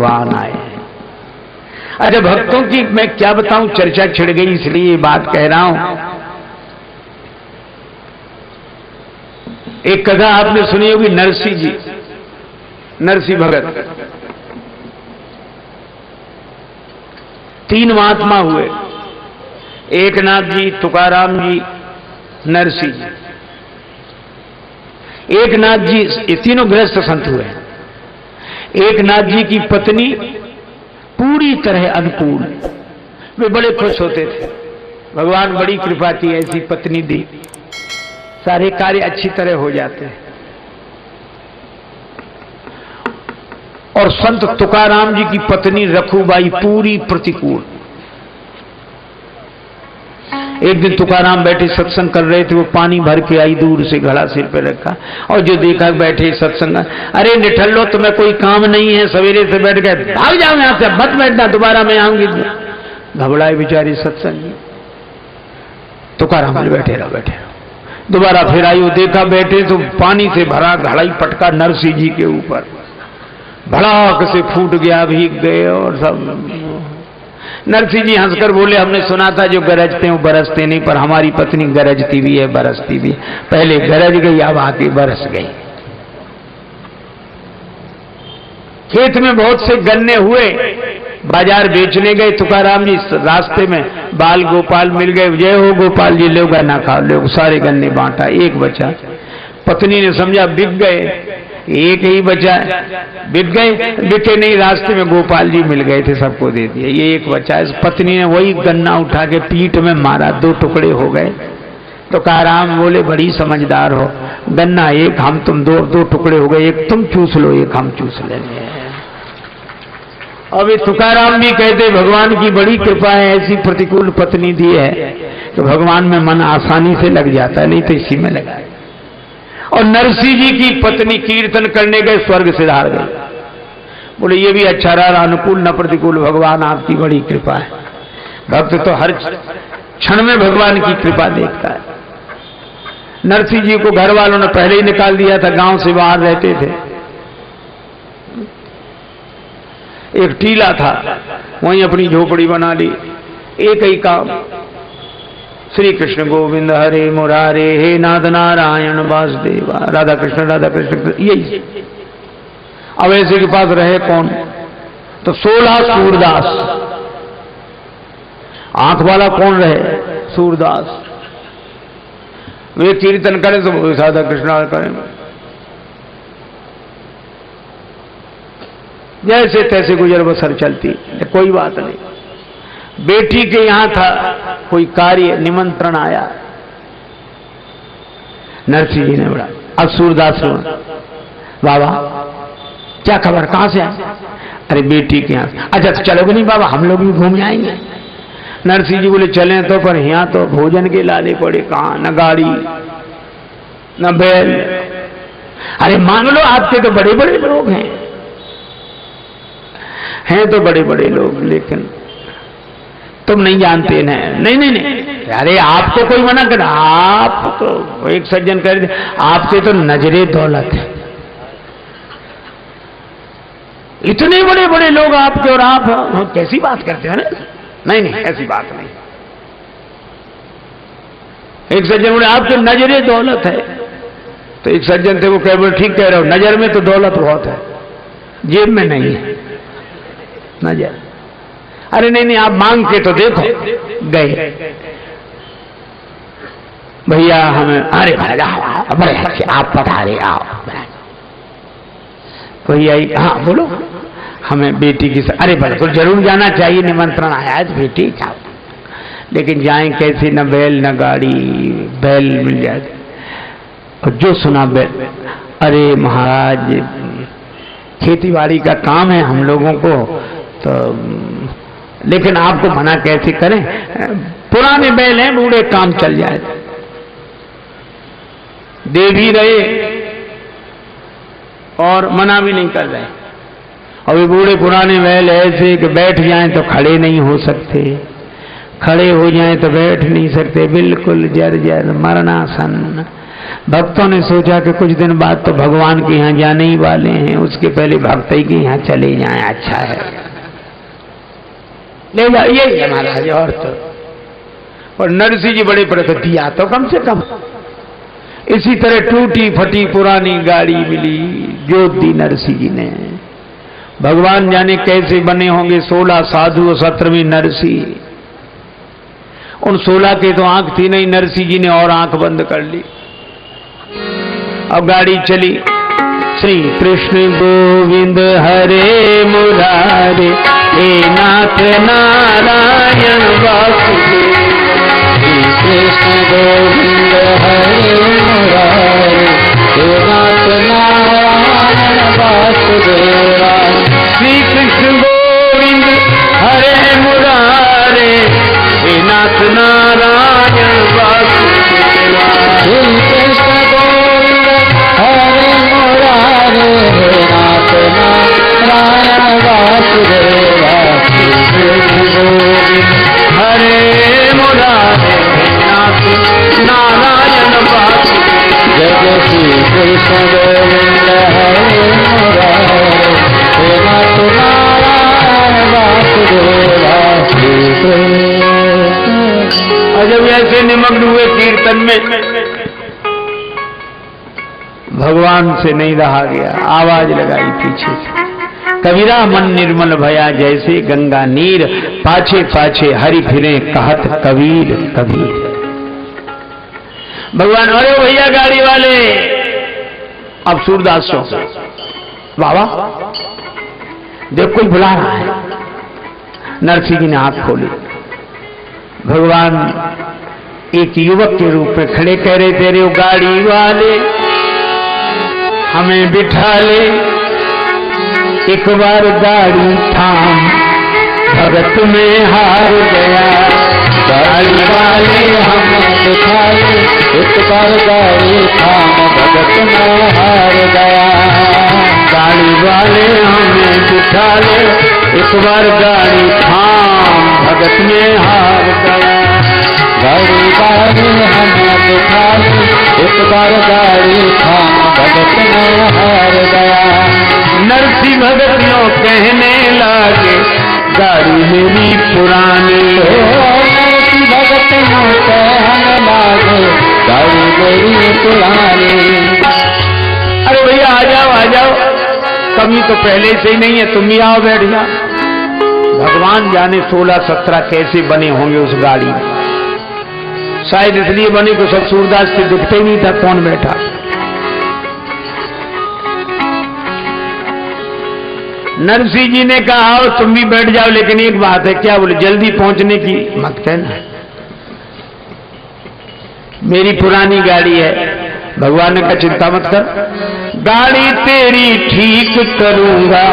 भगवान आए हैं। अच्छा, भक्तों की मैं क्या बताऊं, चर्चा छिड़ गई इसलिए ये बात कह रहा हूं। एक कथा आपने सुनी होगी, नरसिंह जी, नरसिंह भगत। 3 महात्मा हुए, एकनाथ जी, तुकाराम जी, नरसिंह जी। एकनाथ जी, ये तीनों गृहस्थ संत हुए। एकनाथ जी की पत्नी पूरी तरह अनुकूल, वे बड़े खुश होते थे, भगवान बड़ी कृपा की ऐसी पत्नी दी, सारे कार्य अच्छी तरह हो जाते हैं। और संत तुकाराम जी की पत्नी रखूबाई पूरी प्रतिकूल। एक दिन तुकाराम बैठे सत्संग कर रहे थे, वो पानी भर के आई, दूर से घड़ा सिर पे रखा, और जो देखा बैठे सत्संग, अरे निठल्लो तुम्हें कोई काम नहीं है, सवेरे से बैठ गए, भाग जाओ यहां से, मत बैठना, दोबारा मैं आऊंगी। घबराए बेचारी सत्संग। तुकाराम बैठे रहो, बैठे रहो। दोबारा फिर आई, वो देखा बैठे तो पानी से भरा घड़ा ही पटका नरसिंह जी के ऊपर, भड़ाक से फूट गया, भीग गए और सब। नरसिंह जी हंसकर बोले, हमने सुना था जो गरजते हैं वो बरसते नहीं, पर हमारी पत्नी गरजती भी है, बरसती भी। पहले गरज गई, अब आके बरस गई। खेत में बहुत से गन्ने हुए, बाजार बेचने गए तुकाराम जी, रास्ते में बाल गोपाल मिल गए, जय हो गोपाल जी, लो गन्ना खाओ, लो। सारे गन्ने बांटा, एक बचा। पत्नी ने समझा बिक गए, एक ही बचा, बिक गए, बिके नहीं, रास्ते में गोपाल जी मिल गए थे, सबको दे दिया, ये एक बचा। इस पत्नी ने वही गन्ना उठा के पीठ में मारा, 2 टुकड़े हो गए। तुकाराम बोले, बड़ी समझदार हो, गन्ना एक, हम तुम 2 टुकड़े हो गए, एक तुम चूस लो, एक हम चूस लेंगे। अभी तुकाराम भी कहते, भगवान की बड़ी कृपा है, ऐसी प्रतिकूल पत्नी दी है तो भगवान में मन आसानी से लग जाता है, नहीं तो इसी में लगा। और नरसिंह जी की पत्नी कीर्तन करने गए, स्वर्ग से धार गए। बोले ये भी अच्छा रहा, अनुकूल न प्रतिकूल, भगवान आपकी बड़ी कृपा है। भक्त तो हर क्षण में भगवान की कृपा देखता है। नरसिंह जी को घर वालों ने पहले ही निकाल दिया था, गांव से बाहर रहते थे। एक टीला था, वहीं अपनी झोपड़ी बना ली, एक ही काम, श्री कृष्ण गोविंद हरे मुरारे, हे नाथ नारायण वासुदेवा, राधा कृष्ण यही। अब ऐसे के पास रहे कौन, तो 16 सूरदास। आंख वाला कौन रहे, सूरदास। वे कीर्तन करें तो राधा कृष्ण करें, जैसे तैसे गुजर बसर चलती, कोई बात नहीं। बेटी के यहां था कोई कार्य, निमंत्रण आया, नरसिंह जी ने बोला, अब सूरदास बाबा क्या खबर, कहां से आए? अरे बेटी के यहां। अच्छा तो चलोगे नहीं बाबा, हम लोग भी घूम आएंगे। नरसिंह जी बोले चलें तो, पर यहां तो भोजन के लाले पड़े, कहां, न गाड़ी न बैल। अरे मान लो आपके तो बड़े बड़े लोग हैं तो बड़े बड़े लोग, लेकिन तुम नहीं जानते ना। नहीं नहीं नहीं, अरे आपको कोई मना कर, आप तो एक सज्जन कह रहे, आपसे तो नजरे दौलत है, इतने बड़े बड़े लोग आपके, और आप कैसी बात करते हो ना? नहीं नहीं, ऐसी बात नहीं। एक सज्जन बोले आपके नजरे दौलत है, तो एक सज्जन थे वो कह बोले ठीक कह रहे हो, नजर में तो दौलत बहुत है, जेब में नहीं है नजर। अरे नहीं नहीं, आप मांग के तो देखो। गए भैया हमें, अरे भैया आप पधारे, आओ भैया। हाँ बोलो, हमें बेटी की, अरे बिल्कुल जरूर जाना चाहिए, निमंत्रण आया है तो बेटी जाओ, लेकिन जाएं कैसे, न बैल न गाड़ी, बैल मिल जाए और जो सुना बैल। अरे महाराज खेती बाड़ी का काम है हम लोगों को, तो लेकिन आपको मना कैसे करें, पुराने बैल हैं, बूढ़े काम चल जाए, दे भी रहे और मना भी नहीं कर रहे। और ये बूढ़े पुराने बैल ऐसे कि बैठ जाएं तो खड़े नहीं हो सकते, खड़े हो जाएं तो बैठ नहीं सकते, बिल्कुल जर्जर मरणासन। भक्तों ने सोचा कि कुछ दिन बाद तो भगवान के यहाँ जाने ही वाले हैं, उसके पहले भक्त ही के यहाँ चले जाएं, अच्छा है, ले जाइए महाराज। और तो और नरसिंह जी बड़े पड़े, दिया तो कम से कम। इसी तरह टूटी फटी पुरानी गाड़ी मिली, जोत दी नरसिंह जी ने। भगवान जाने कैसे बने होंगे 16 साधु और 17वीं नरसिंह। उन 16 के तो आंख थी नहीं, नरसिंह जी ने और आंख बंद कर ली। अब गाड़ी चली। श्री कृष्ण गोविंद हरे मुरारे, हे नाथ नारायण वासुदेव। श्री कृष्ण गोविंद हरे मुरारे, हे नाथ नारायण वासुदेवा। श्री कृष्ण गोविंद हरे मुरारे, हे नाथ नारायण वासुदेवा। श्री कृष्ण गोविंद हरे मुरारे, हे नाथ नारायण वासुदेवा। श्री कृष्ण गोविंद हरे मुरारे, हे नाथ नारायण वासुदेवा। जय श्री कृष्ण गोविंद हरे मुरारे, हे नाथ नारायण वासुदेवा। और जब ऐसे निमग्न हुए कीर्तन में, भगवान से नहीं रहा गया, आवाज लगाई पीछे से, कबीरा मन निर्मल भया जैसे गंगा नीर, पाछे पाछे हरि फिरे कहत कबीर कबीर। भगवान, अरे भैया गाड़ी वाले। अब सूरदास बाबा देख कोई बुला रहा है। नरसिंह जी ने आंख खोली। भगवान एक युवक के रूप में खड़े कह रहे, तेरे गाड़ी वाले हमें बिठा ले, एक बार गाड़ी थाम, भगत में हार गया। गाड़ी वाले हमें बिठा ले, एक बार गाड़ी थाम, भगत में हार गया। गाड़ी वाले हमें बिठा ले, एक बार गाड़ी थाम, भगत में हार गया। गाड़ी वाले हमें बिठा ले, एक बार गाड़ी थाम, भगत में हार गया। नरसिंह भगत यूं कहने लगे, गाड़ी मेरी पुरानी। नरसिंह भगत यूं कहने लगे, गाड़ी मेरी पुरानी। अरे भैया आ जाओ आ जाओ, कमी तो पहले से ही नहीं है, तुम ही आओ बैठ जाओ। भगवान जाने 16-17 कैसे बने होंगे उस गाड़ी में। शायद इसलिए बने कि सब सूरदास से दिखते ही नहीं था कौन बैठा। नरसिंह जी ने कहा आओ तुम भी बैठ जाओ, लेकिन एक बात है। क्या बोले? जल्दी पहुंचने की मत कहना, मेरी पुरानी गाड़ी है। भगवान ने कहा चिंता मत कर, गाड़ी तेरी ठीक करूंगा,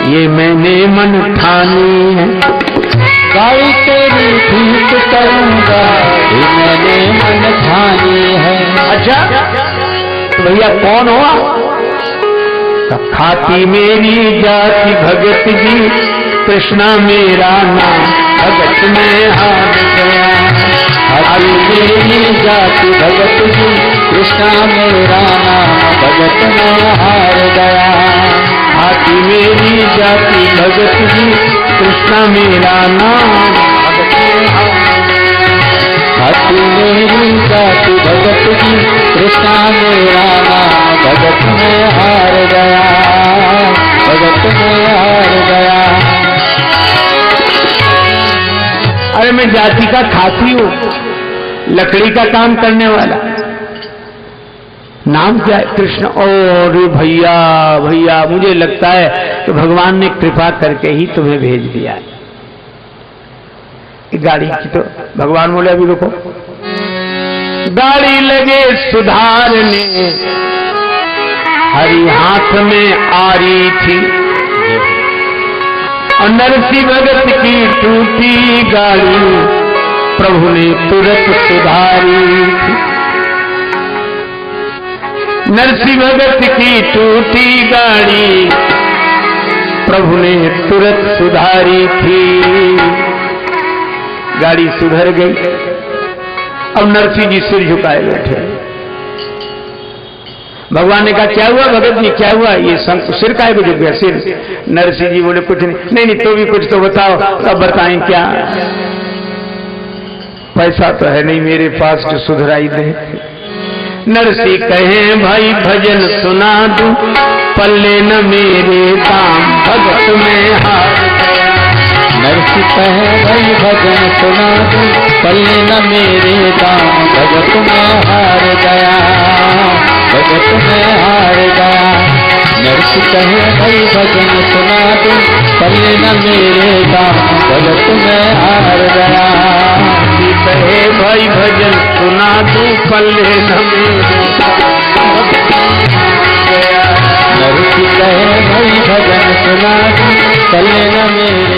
ये मैंने मन ठानी है। गाड़ी तेरी ठीक करूंगा, ये मैंने मन ठानी है। अच्छा तो भैया कौन हुआ? खाती मेरी जाति भगत जी, कृष्णा मेरा नाम, भगत में हार गया। खाती मेरी जाति भगत जी, कृष्णा मेरा नाम, भगत में हार गया। खाती मेरी जाति भगत जी, कृष्णा मेरा नाम, भगत में हार गया। खाती मेरी जाति भगत जी, कृष्णा मेरा नाम, भगत में हार गया, भगत में हार गया। अरे मैं जाति का खाती हूं, लकड़ी का काम करने वाला। नाम क्या है? कृष्ण। और भैया भैया मुझे लगता है कि भगवान ने कृपा करके ही तुम्हें भेज दिया है। गाड़ी की तो भगवान बोले अभी रुको। गाड़ी लगे सुधारने, हरि हाथ में आ रही थी, और नरसिंह भगत की टूटी गाड़ी प्रभु ने तुरंत सुधारी थी। नरसिंह भगत की टूटी गाड़ी प्रभु ने तुरंत सुधारी थी। गाड़ी सुधर गई। अब नरसिंह जी सिर झुकाए बैठे। भगवान ने कहा क्या हुआ भगत जी, क्या हुआ? ये सिर का है झुक गया सिर। नरसिंह जी बोले कुछ नहीं। नहीं तो भी कुछ तो बताओ। अब बताएं क्या? पैसा तो है नहीं मेरे पास जो सुधराई दे। नरसिंह कहे भाई भजन सुना दूं, पल्ले न मेरे दाम भगत में हार। नरसिंह कहे भाई भजन सुना दूं, पल्ले न मेरे दाम भगत में हार गया, भगत में हार गया। नरसिंह कहे भाई भजन सुना दूं, पल्ले न मेरे दाम भगत में हार गया। कहे भाई भजन सुना दूं, पल्ले न मेरे नरसिंह कहे भाई भजन सुना दूं, पल्ले न मेरे